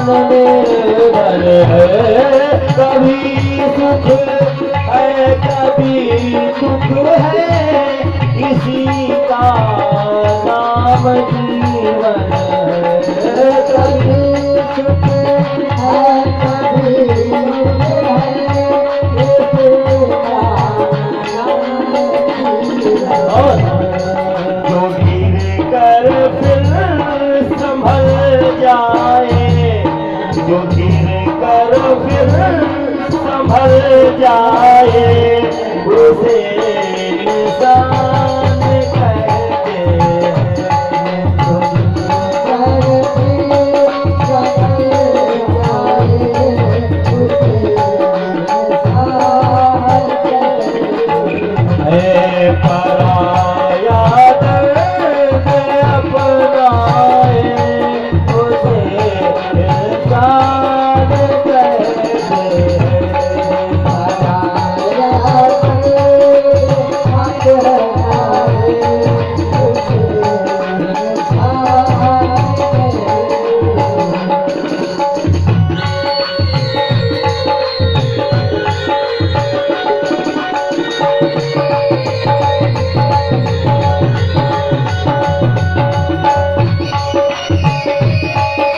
निर्भर है, कभी सुख है कभी दुख है, इसी का नाम जीवन है। कभी सुख है कभी दुख है, इसी का नाम जो गिर कर फिर संभल जाए, जो गिर कर फिर संभल जाए, उसे इंसान कहते हैं। जो गिर कर फिर संभल जाए, उसे इंसान कहते हैं। पराया दर्द अपनाए, उसे इंसान कहते हैं। पराया दर्द अपनाए, उसे उलझन है, कहीं धोखा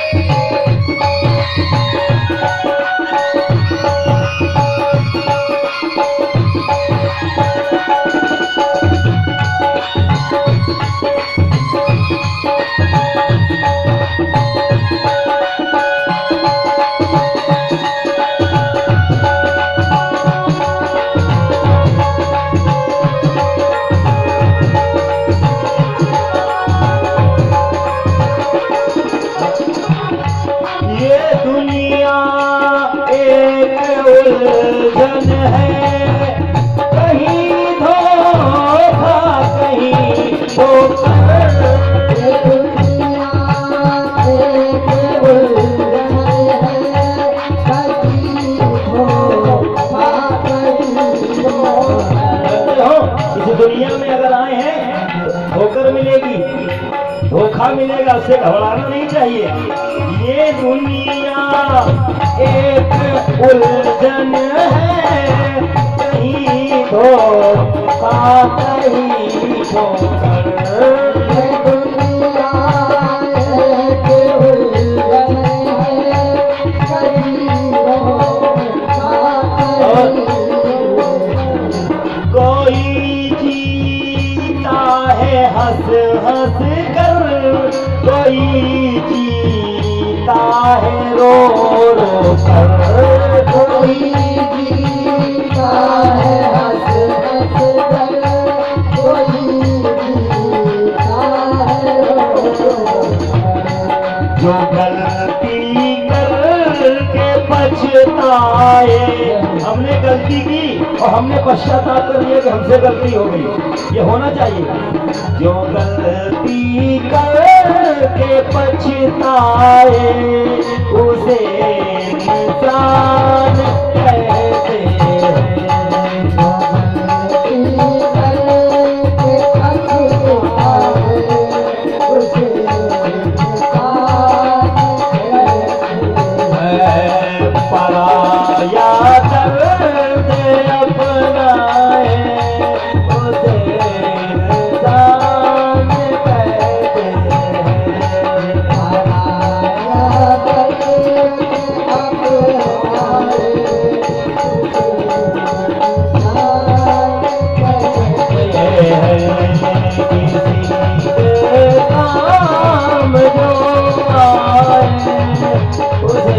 कहीं धोखा। ये दुनिया एक उलझन है, कहीं धोखा कहीं धोखा। इस दुनिया में अगर आए हैं ठोकर मिलेगी, धोखा मिलेगा, उससे घबराना नहीं चाहिए। ये दुनिया एक उलझन है, कहीं धोखा कहीं ठोकर। ये दुनिया एक उलझन है, कहीं धोखा कहीं। कोई जीता है हंस हंस कर, कोई जीता है रो रो कर। कोई जीता है हंस हंस कर, कोई जीता है रो रो कर। जो गलती करके पछताए, हमने गलती की और हमने पश्चाताप कर लिया कि हमसे गलती हो गई, ये होना चाहिए। जो गलती करके पछताए, उसे इंसान कहते हैं। जो गलती करके पछताए, उसे इंसान कहते हैं। पराया दर्द अपनाए, उसे इंसान कहते हैं। पराया दर्द अपनाए, उसे किसी के काम जो आए, उसे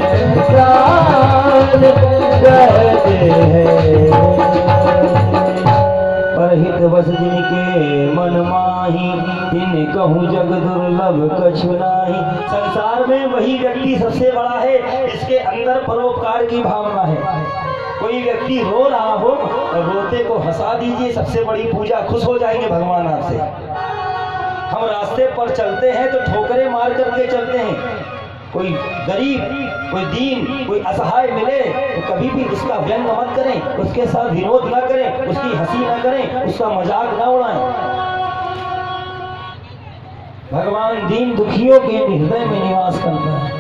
इंसान कहते परहित बस जिनके मन माही, इन कहूँ जग दुर्लभ कछु नाही। संसार में वही व्यक्ति सबसे बड़ा है जिसके अंदर परोपकार की भावना है। कोई व्यक्ति रो रहा हो और रोते को हंसा दीजिए, सबसे बड़ी पूजा, खुश हो जाएंगे भगवान आपसे। हम रास्ते पर चलते हैं तो ठोकरें मार करके चलते हैं। कोई गरीब, कोई दीन, कोई असहाय मिले तो कभी भी उसका व्यंग मत करें, उसके साथ विरोध ना करें, उसकी हंसी ना करें, उसका मजाक ना उड़ाएं। भगवान दीन दुखियों के हृदय में निवास करता है।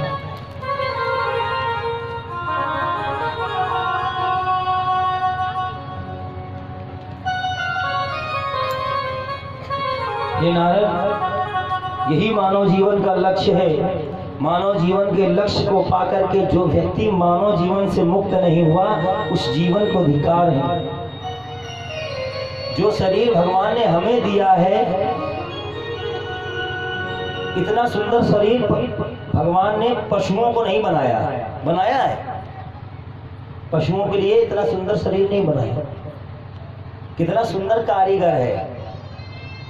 ये नारद, यही मानव जीवन का लक्ष्य है। मानव जीवन के लक्ष्य को पाकर के जो व्यक्ति मानव जीवन से मुक्त नहीं हुआ, उस जीवन को धिक्कार है। जो शरीर भगवान ने हमें दिया है, इतना सुंदर शरीर भगवान ने पशुओं को नहीं बनाया, बनाया है पशुओं के लिए इतना सुंदर शरीर नहीं बनाया। कितना सुंदर कारीगर है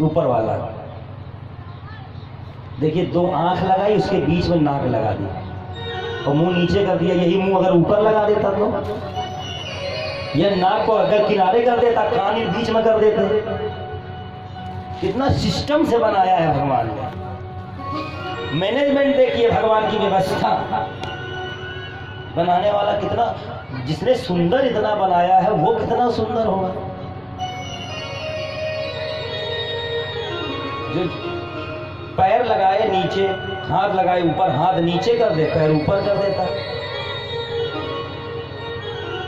ऊपर वाला। देखिए, 2 आंख लगाई, उसके बीच में नाक लगा दी और मुंह नीचे कर दिया। यही मुंह अगर ऊपर लगा देता तो, या नाक को अगर किनारे कर देता, कान बीच में कर देते। कितना सिस्टम से बनाया है भगवान ने। मैनेजमेंट देखिए भगवान की व्यवस्था। बनाने वाला कितना, जिसने सुंदर इतना बनाया है वो कितना सुंदर होगा। जो पैर लगाए नीचे, हाथ लगाए ऊपर, हाथ नीचे कर दे, पैर ऊपर कर देता।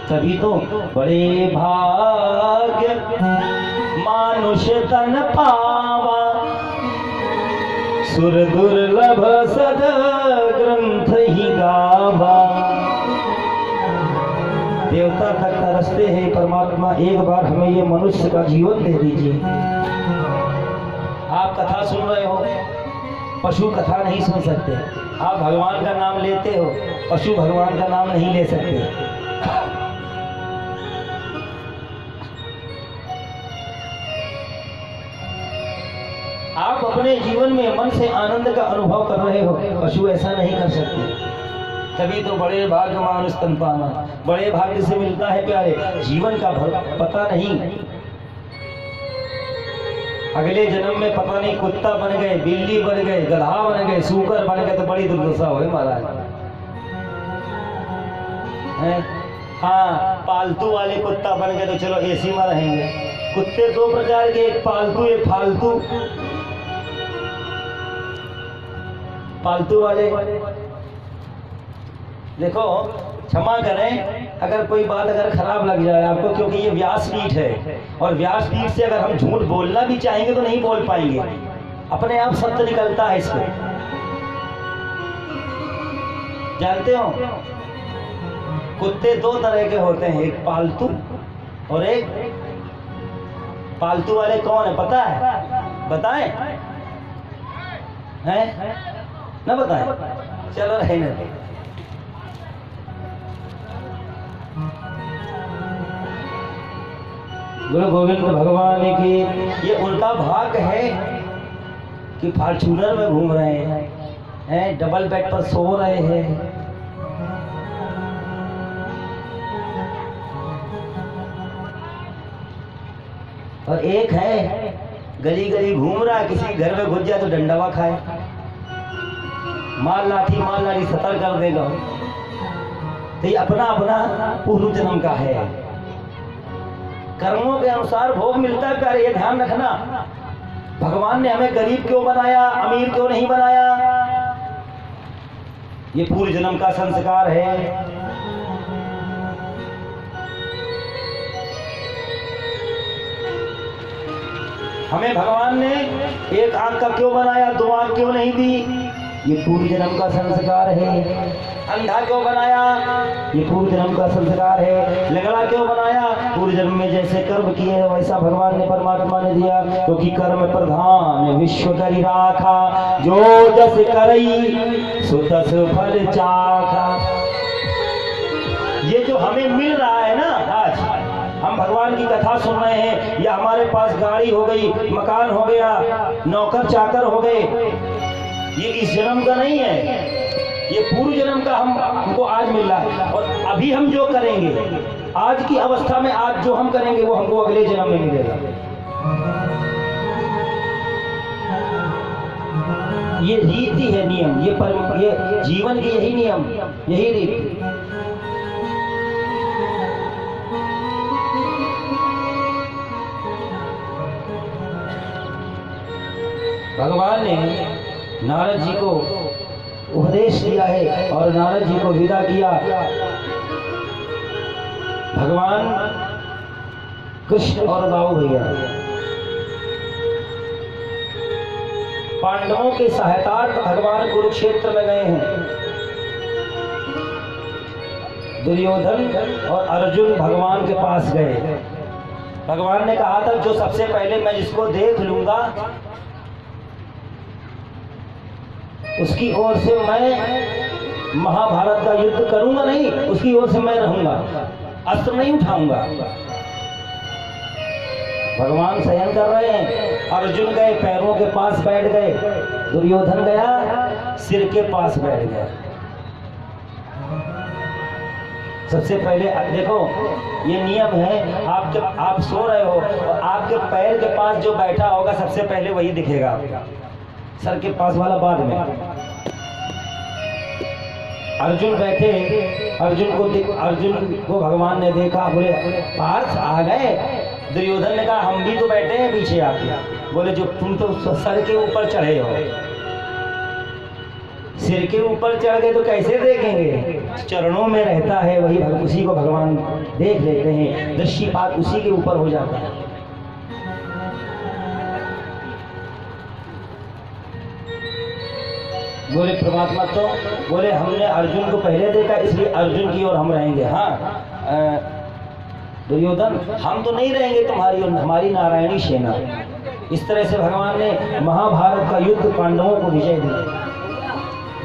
तभी तो बड़े भाग्य मानुष तन पावा, सुर दुर्लभ सद ग्रंथ ही गावा। देवता तक तरसते हैं, परमात्मा एक बार हमें ये मनुष्य का जीवन दे दीजिए। आप कथा सुन रहे हो, पशु कथा नहीं सुन सकते। आप भगवान का नाम लेते हो, पशु भगवान का नाम नहीं ले सकते। आप अपने जीवन में मन से आनंद का अनुभव कर रहे हो, पशु ऐसा नहीं कर सकते। तभी तो बड़े भाग्य मानुष तन पावा, बड़े भाग्य से मिलता है प्यारे। जीवन का पता नहीं, अगले जन्म में पता नहीं कुत्ता बन गए, बिल्ली बन गए, गधा बन गए, सूकर बन गए तो बड़ी दुर्दशा हो महाराज। हाँ, पालतू वाले कुत्ता बन गए तो चलो एसी में रहेंगे। कुत्ते 2 प्रकार के, एक पालतू एक फालतू। पालतू वाले देखो, क्षमा करें अगर कोई बात अगर खराब लग जाए आपको, क्योंकि ये व्यासपीठ है और व्यासपीठ से अगर हम झूठ बोलना भी चाहेंगे तो नहीं बोल पाएंगे। अपने आप सत्य निकलता है इसमें। जानते हो, कुत्ते 2 तरह के होते हैं, एक पालतू और एक पालतू वाले कौन है पता है? बताएं? हैं? ना बताएं? चलो रहने दो। गुरु गोविंद भगवान की ये उनका भाग है कि फॉर्च्यूनर में घूम रहे हैं, डबल बेड पर सो रहे हैं। और एक है गली गली घूम रहा है, किसी घर में घुस जाए तो डंडावा खाए, माल लाठी सतर कर देगा। तो ये अपना अपना पूर्व जन्म का है। कर्मों के अनुसार भोग मिलता है प्यारे, ये ध्यान रखना। भगवान ने हमें गरीब क्यों बनाया, अमीर क्यों नहीं बनाया? ये पूर्व जन्म का संस्कार है। हमें भगवान ने एक आंख का क्यों बनाया, 2 आंख क्यों नहीं दी? ये पूर्व जन्म का संस्कार है। अंधा क्यों बनाया? ये पूर्व जन्म का संस्कार है। लंगड़ा क्यों बनाया? पूर्व जन्म में जैसे कर्म किए वैसा भगवान ने, परमात्मा ने दिया। क्योंकि कर्म प्रधान विश्व करी राखा, जो जस करई सो तस फल चाखा। ये जो हमें मिल रहा है ना, आज हम भगवान की कथा सुन रहे हैं, या हमारे पास गाड़ी हो गई, मकान हो गया, नौकर चाकर हो गए, ये इस जन्म का नहीं है, ये पूर्व जन्म का हमको आज मिल रहा है, और अभी हम जो करेंगे आज की अवस्था में, आज जो हम करेंगे वो हमको अगले जन्म में मिलेगा। ये रीति है, नियम, ये जीवन की यही नियम, यही रीति। भगवान ने नारद जी को उपदेश दिया है और नारद जी को विदा किया। भगवान कृष्ण और दाऊ भैया पांडवों के सहायतार्थ भगवान कुरुक्षेत्र में गए हैं। दुर्योधन और अर्जुन भगवान के पास गए। भगवान ने कहा था जो सबसे पहले मैं जिसको देख लूंगा उसकी ओर से मैं महाभारत का युद्ध करूंगा नहीं, उसकी ओर से मैं रहूंगा, अस्त्र नहीं उठाऊंगा। भगवान शयन कर रहे हैं, अर्जुन गए पैरों के पास बैठ गए, दुर्योधन गया सिर के पास बैठ गया। सबसे पहले देखो ये नियम है, आप सो रहे हो और आपके पैर के पास जो बैठा होगा सबसे पहले वही दिखेगा आपका, सर के पास वाला बाद में। अर्जुन बैठे, अर्जुन को भगवान ने देखा, बोले पार्थ आ गए। दुर्योधन ने कहा हम भी तो बैठे हैं पीछे आके। बोले जो तुम तो सर के ऊपर चढ़े हो, सिर के ऊपर चढ़ गए तो कैसे देखेंगे? चरणों में रहता है वही, उसी को भगवान देख लेते हैं, दृष्टिपात उसी के ऊपर हो जाता है। बोले परमात्मा तो बोले हमने अर्जुन को पहले देखा इसलिए अर्जुन की ओर हम रहेंगे। हाँ दुर्योधन हम तो नहीं रहेंगे तुम्हारी और हमारी नारायणी सेना। इस तरह से भगवान ने महाभारत का युद्ध पांडवों को विजय दिया।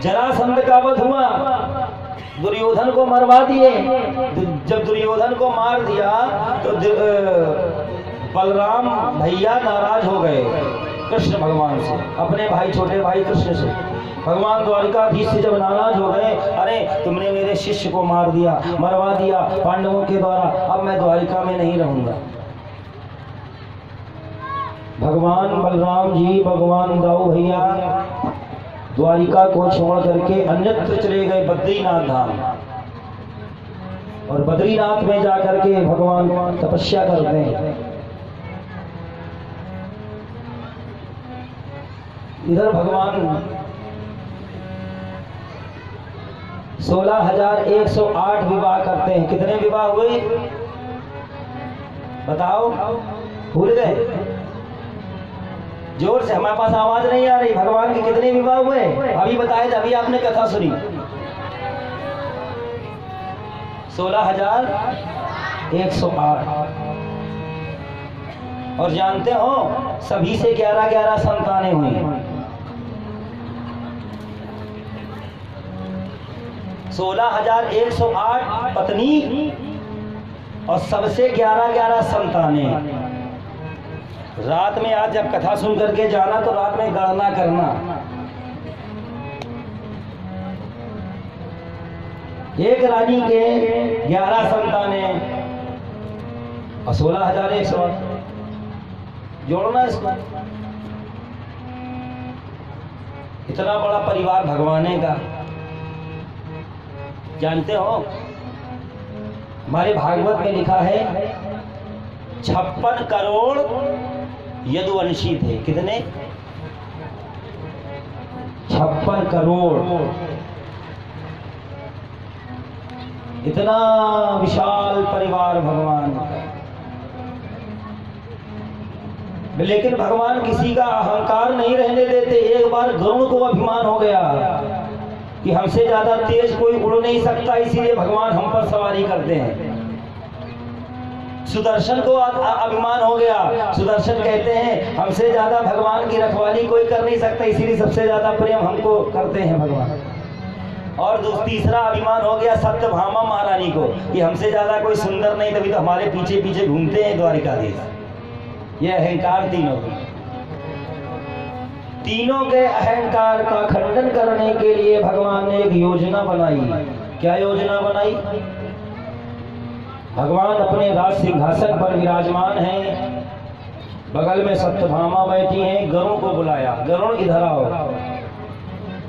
जरासंध का वध हुआ, दुर्योधन को मरवा दिए। तो जब दुर्योधन को मार दिया तो बलराम भैया नाराज हो गए कृष्ण भगवान से, अपने भाई छोटे भाई कृष्ण से। भगवान द्वारिकाधीश से जब नाराज हो गए, अरे तुमने मेरे शिष्य को मार दिया, मरवा दिया पांडवों के द्वारा, अब मैं द्वारिका में नहीं रहूंगा। भगवान बलराम जी, भगवान दाऊ भैया द्वारिका को छोड़ करके अन्यत्र चले गए बद्रीनाथ धाम, और बद्रीनाथ में जाकर के भगवान तपस्या करते हैं। इधर भगवान 16,108 विवाह करते हैं। कितने विवाह हुए बताओ, भूल गए? जोर से, हमारे पास आवाज नहीं आ रही। भगवान के कितने विवाह हुए अभी बताए, अभी आपने कथा सुनी। 16,108। और जानते हो सभी से 11-11 संतानें हुई। 16,108 पत्नी और सबसे 11-11 संतानें। रात में आज जब कथा सुन करके जाना तो रात में गणना करना। एक रानी के 11 संतानें और 16,108 जोड़ना इसको। इतना बड़ा परिवार भगवान का। जानते हो हमारे भागवत में लिखा है 56 करोड़ यदुवंशी थे। कितने? 56 करोड़। इतना विशाल परिवार भगवान का। लेकिन भगवान किसी का अहंकार नहीं रहने देते। एक बार गरुड़ को अभिमान हो गया कि हमसे ज्यादा तेज कोई उड़ नहीं सकता, इसीलिए भगवान हम पर सवारी करते हैं। सुदर्शन को अभिमान हो गया। सुदर्शन कहते हैं हमसे ज्यादा भगवान की रखवाली कोई कर नहीं सकता, इसीलिए सबसे ज्यादा प्रेम हमको करते हैं भगवान। और तीसरा अभिमान हो गया सत्यभामा महारानी को कि हमसे ज्यादा कोई सुंदर नहीं, तभी तो हमारे पीछे पीछे घूमते हैं द्वारिकाधीश। ये अहंकार तीनों को। तीनों के अहंकार का खंडन करने के लिए भगवान ने एक योजना बनाई। क्या योजना बनाई? भगवान अपने राज सिंहासन पर विराजमान हैं, बगल में सत्यभामा बैठी हैं, गरुड़ को बुलाया, गरुड़ इधर आओ।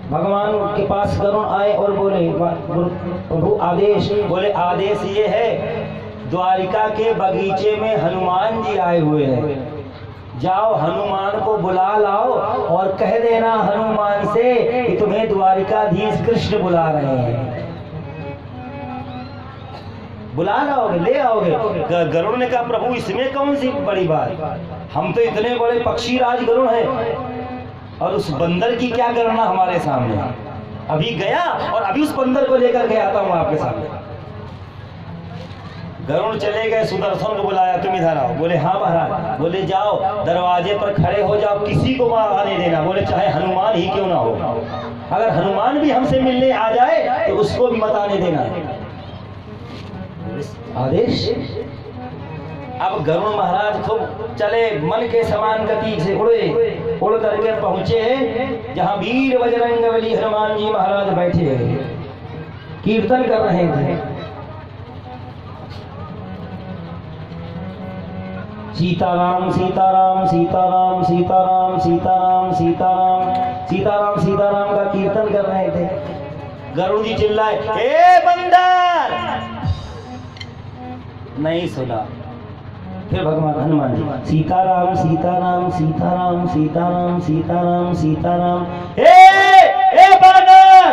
भगवान के पास गरुड़ आए और बोले, प्रभु आदेश। बोले आदेश ये है, द्वारिका के बगीचे में हनुमान जी आए हुए हैं, जाओ हनुमान को बुला लाओ और कह देना हनुमान से कि तुम्हें द्वारिकाधीश कृष्ण बुला रहे हैं। बुला लाओगे, ले आओगे। गरुड़ ने कहा प्रभु इसमें कौन सी बड़ी बात, हम तो इतने बड़े पक्षी राज गरुड़ हैं और उस बंदर की क्या करना हमारे सामने। अभी गया और अभी उस बंदर को लेकर के आता हूं आपके सामने। गरुड़ चले गए, सुदर्शन को बुलाया, तुम इधर आओ। बोले हाँ महाराज। बोले जाओ दरवाजे पर खड़े हो जाओ, किसी को आने देना। बोले चाहे हनुमान ही क्यों ना हो, अगर हनुमान भी हमसे मिलने आ जाए तो उसको भी मत आने देना। आदेश। अब गरुड़ महाराज खूब चले, मन के समान गति से उड़े, उड़ करके पहुंचे जहां वीर बजरंगबली हनुमान जी महाराज बैठे कीर्तन कर रहे थे। सीताराम सीताराम सीताराम सीताराम सीताराम सीताराम सीताराम सीताराम का कीर्तन कर रहे थे। गरुड़ जी चिल्लाए, ए बंदर! नहीं सुना। फिर भगवान हनुमान जी सीताराम सीताराम सीताराम सीताराम सीताराम सीताराम, ए बंदर!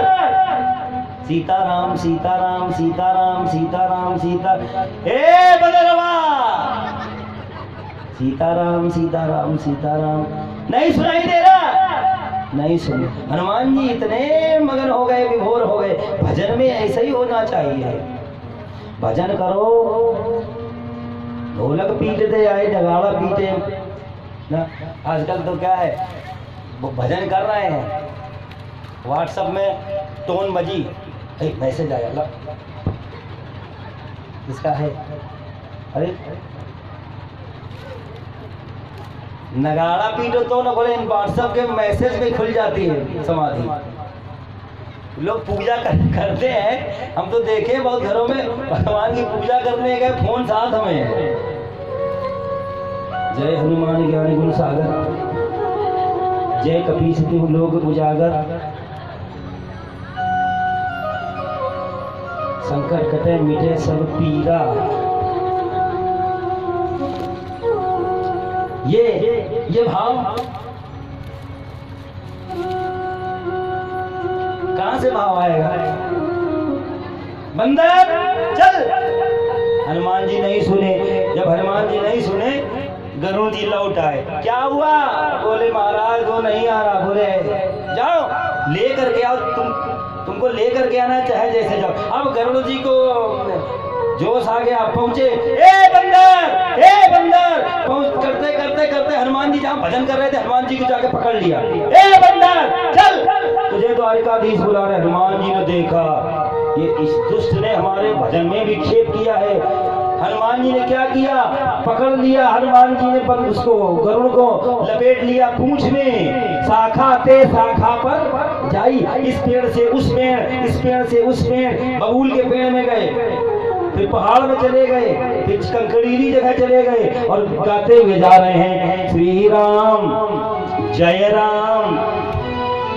सीताराम सीताराम सीताराम सीताराम सीता, ए बंदरवा! सीताराम सीताराम सीताराम। नहीं सुनाई दे रहा, नहीं सुने। हनुमान जी इतने मगन हो गए, विभोर हो गए। भजन में ऐसा ही होना चाहिए, भजन करो, ढोलक पीटते आए, नगाड़ा पीटे ना। आजकल तो क्या है, वो भजन कर रहे हैं, व्हाट्सएप में टोन बजी, मैसेज आया, इसका है, अरे नगाड़ा पीटो तो ना, बोले व्हाट्सएप के मैसेज में खुल जाती है समाधि। लोग पूजा करते हैं, हम तो देखे बहुत घरों में भगवान की पूजा करने गए, फोन साथ हमें। जय हनुमान ज्ञान गुण सागर, जय कपीस तिहु लोक उजागर, संकट कटे मिटे सब पीरा। ये भाव कहां से भाव आएगा? बंदर चल। हनुमान जी नहीं सुने। जब हनुमान जी नहीं सुने, गरुड़ जी लौट आए। क्या हुआ? बोले महाराज वो नहीं आ रहा। बोले जाओ लेकर के आओ, तुमको लेकर के आना चाहे जैसे जाओ। अब गरुड़ जी को जोश आ गया, पहुंचे, ए बंदर, ए बंदर। करते करते करते हनुमान जी जहां भजन कर रहे थे, हनुमान जी को जाके पकड़ लिया। ए बंदर चल, तुझे द्वारिकाधीश बुला रहे। हनुमान जी ने देखा ये इस दुष्ट ने हमारे भजन में विक्षेप किया है। हनुमान जी ने क्या किया? पकड़ लिया। हनुमान जी ने उसको, गरुड़ को लपेट लिया पूंछ में। शाखा ते शाखा पर जाई, इस पेड़ से उस पेड़, इस पेड़ से उस पेड़, बबूल के पेड़ में गए, फिर पहाड़ में चले गए, फिर कंकड़ीली जगह चले गए और गाते हुए जा रहे हैं, श्री राम जय राम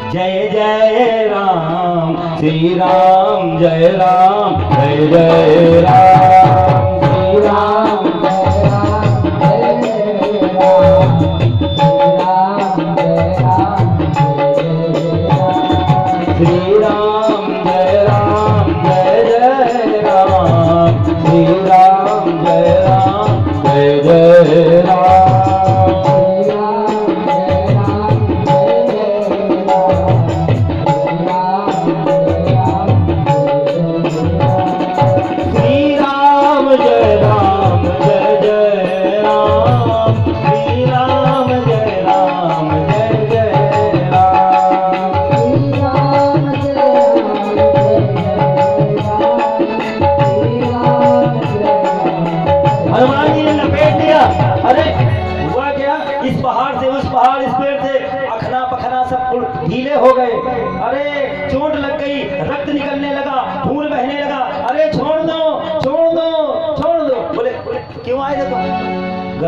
जय जय राम, श्री राम जय राम जय जय राम, श्री राम जय राम जय जय राम, श्री राम जय राम जय जय राम, श्री राम जय राम जय जय राम, श्री राम जय राम जय जय राम, श्री राम जय राम जय जय राम, श्री राम जय राम जय जय राम। हनुमान जी ने लपेट दिया। अरे हुआ क्या? इस पहाड़ से उस पहाड़, इस पेड़ से अखना पखना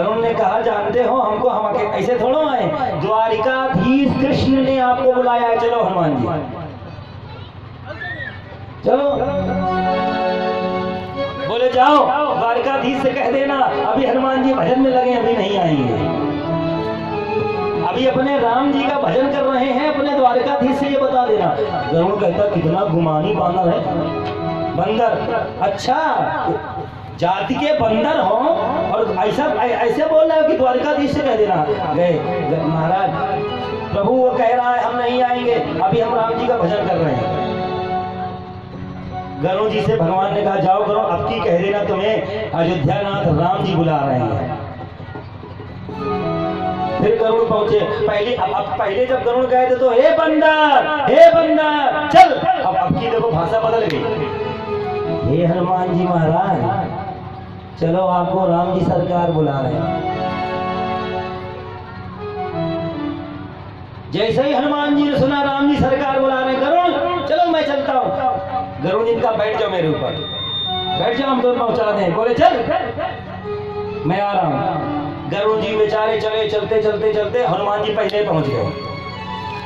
गरुड़ ने कहा जानते हो हमको, हम ऐसे थोड़ा आए, द्वारिकाधीश कृष्ण ने आपको बुलाया है, चलो हनुमान जी चलो। बोले जाओ द्वारिकाधीश से कह देना अभी हनुमान जी भजन में लगे, अभी नहीं आएंगे, अभी अपने राम जी का भजन कर रहे हैं, अपने द्वारिकाधीश से ये बता देना। गरुड़ कहता कितना गुमानी बानर है, बंदर, अच्छा जाति के बंदर हो और ऐसा ऐसे बोल रहे हो कि द्वारिकाधीश से कह देना। गए महाराज, प्रभु वो कह रहा है हम नहीं आएंगे, अभी हम राम जी का भजन कर रहे हैं। गरुड़ जी से भगवान ने कहा जाओ गरुड़, अब की कह देना तुम्हें अयोध्यानाथ राम जी बुला रहे हैं। फिर गरुड़ पहुंचे, पहले जब गरुड़ गए थे तो हे बंदर चल, अब की देखो भाषा बदल गई, हे हनुमान जी महाराज चलो आपको राम जी सरकार बुला रहे हैं। जैसे ही हनुमान जी ने सुना राम जी सरकार बुला रहे हैं, गरुड़ चलो मैं चलता हूँ। गरुड़ जी का बैठ जाओ मेरे ऊपर, बैठ जाओ हम दोनों पहुंचा दें। बोले चल मैं आ रहा हूँ। गरुड़ जी बेचारे चले, चलते चलते चलते हनुमान जी पहले पहुंच गए।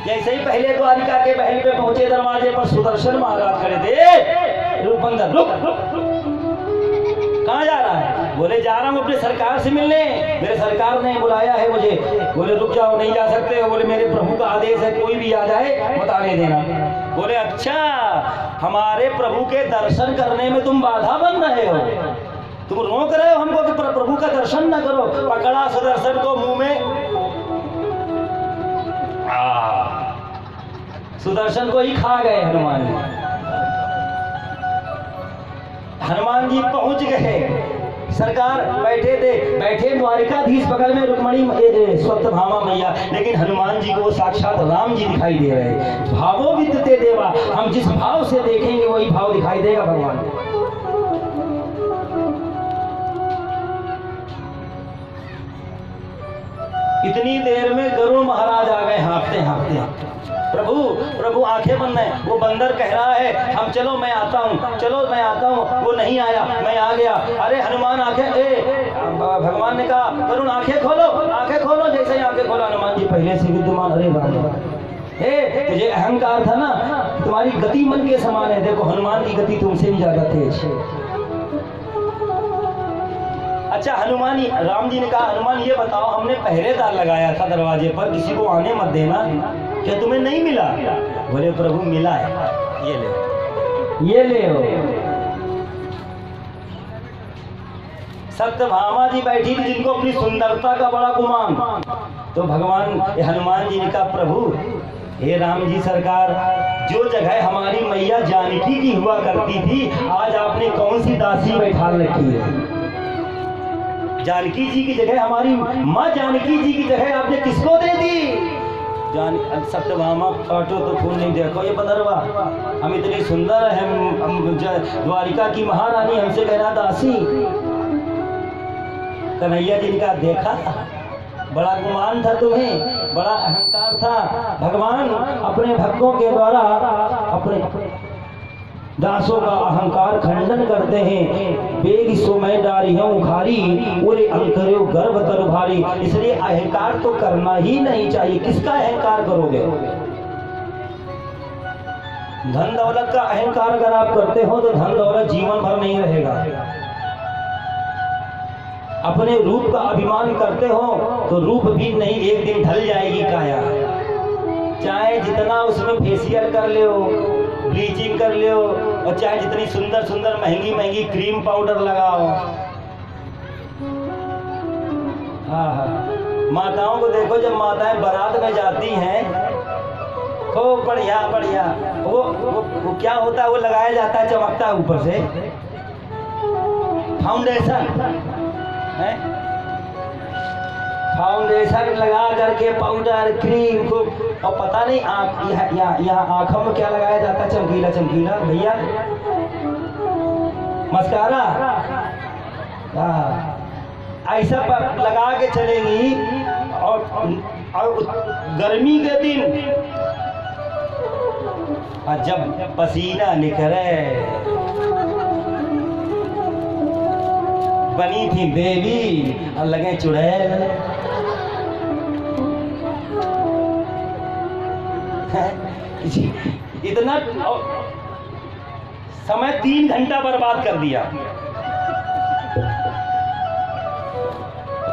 जैसे ही पहले द्वारिका के महल पे पहुंचे, दरवाजे पर सुदर्शन महाराज खड़े थे। रुक बंदर रुक, कहाँ जा रहा है? बोले जा रहा हूँ अपने सरकार से मिलने, मेरे सरकार ने बुलाया है मुझे। बोले रुक जाओ, नहीं जा सकते हो। बोले मेरे प्रभु का आदेश है, कोई भी आ जाए बताने देना। बोले अच्छा, हमारे प्रभु के दर्शन करने में तुम बाधा बन रहे हो, तुम रोक रहे हो हमको कि प्रभु का दर्शन न करो। पकड़ा सुदर्शन को मुंह में, सुदर्शन को ही खा गए हनुमान जी। हनुमान जी पहुंच गए, सरकार बैठे थे, बैठे द्वारिकाधीश बगल में रुक्मणी सत्यभामा मैया, लेकिन हनुमान जी को साक्षात राम जी दिखाई दे रहे। भावो विद्यते देवा, हम जिस भाव से देखेंगे वही भाव दिखाई देगा भगवान। इतनी देर में गरुड़ महाराज आ गए हाँफते हाँफते। प्रभु आंखें बंद है। वो बंदर कह रहा है हम चलो मैं आता हूँ, चलो मैं आता हूँ। वो नहीं आया, मैं आ गया। अरे हनुमान आंखें, भगवान ने कहा गरुड़ आंखें खोलो, आंखें खोलो। जैसे ही आंखें खोला, हनुमान जी पहले से विद्यमान। अरे हे तुझे अहंकार था ना, तुम्हारी गति मन के समान है। देखो हनुमान की गति तुमसे भी ज्यादा तेज। अच्छा हनुमान, राम जी ने कहा हनुमान ये बताओ, हमने पहरेदार लगाया था दरवाजे पर, किसी को आने मत देना, क्या तुम्हें नहीं मिला? बोले प्रभु मिला है, ये ले हो। सत्यभामा जी बैठी थी जिनको अपनी सुंदरता का बड़ा गुमान। तो भगवान हनुमान जी ने कहा प्रभु हे राम जी सरकार, जो जगह हमारी मैया जानकी की हुआ करती थी, आज आपने कौन सी दासी बैठा रखी है? जानकी जी की जगह, हमारी माँ जानकी जी की जगह आपने किसको दे दी? सत्यभामा काटो तो खून नहीं। देखो ये बंदरवा, हम इतनी सुंदर है, हम द्वारिका की महारानी, हमसे कहना दासी। कन्हैया जी का देखा, बड़ा गुमान था तुम्हें, बड़ा अहंकार था। भगवान अपने भक्तों के द्वारा अपने दासों का अहंकार खंडन करते हैं। बेग सो मैं डारी हूँ उखारी, ओरे अंकरे गर्भ तर भारी। इसलिए अहंकार तो करना ही नहीं चाहिए। किसका अहंकार करोगे? धन दौलत का अहंकार अगर आप करते हो तो धन दौलत जीवन भर नहीं रहेगा। अपने रूप का अभिमान करते हो तो रूप भी नहीं, एक दिन ढल जाएगी काया। चाहे जितना उसमें फेशियल कर ले, ब्लीचिंग कर ले, और चाहे जितनी सुंदर सुंदर महंगी महंगी क्रीम पाउडर लगाओ। माताओं को देखो, जब माताएं बारात में जाती हैं, खूब बढ़िया बढ़िया, वो क्या होता है, वो लगाया जाता है, चमकता है ऊपर से फाउंडेशन है, फाउंडेशन लगा करके पाउडर क्रीम खूब, और पता नहीं यहाँ आंखों में क्या लगाया जाता है, चमकीला चमकीला भैया, मस्कारा। ऐसा लगा के चलेंगी, और गर्मी के दिन जब पसीना निकले, बनी थी देवी और लगे चुड़ैल। इतना समय 3 घंटा बर्बाद कर दिया।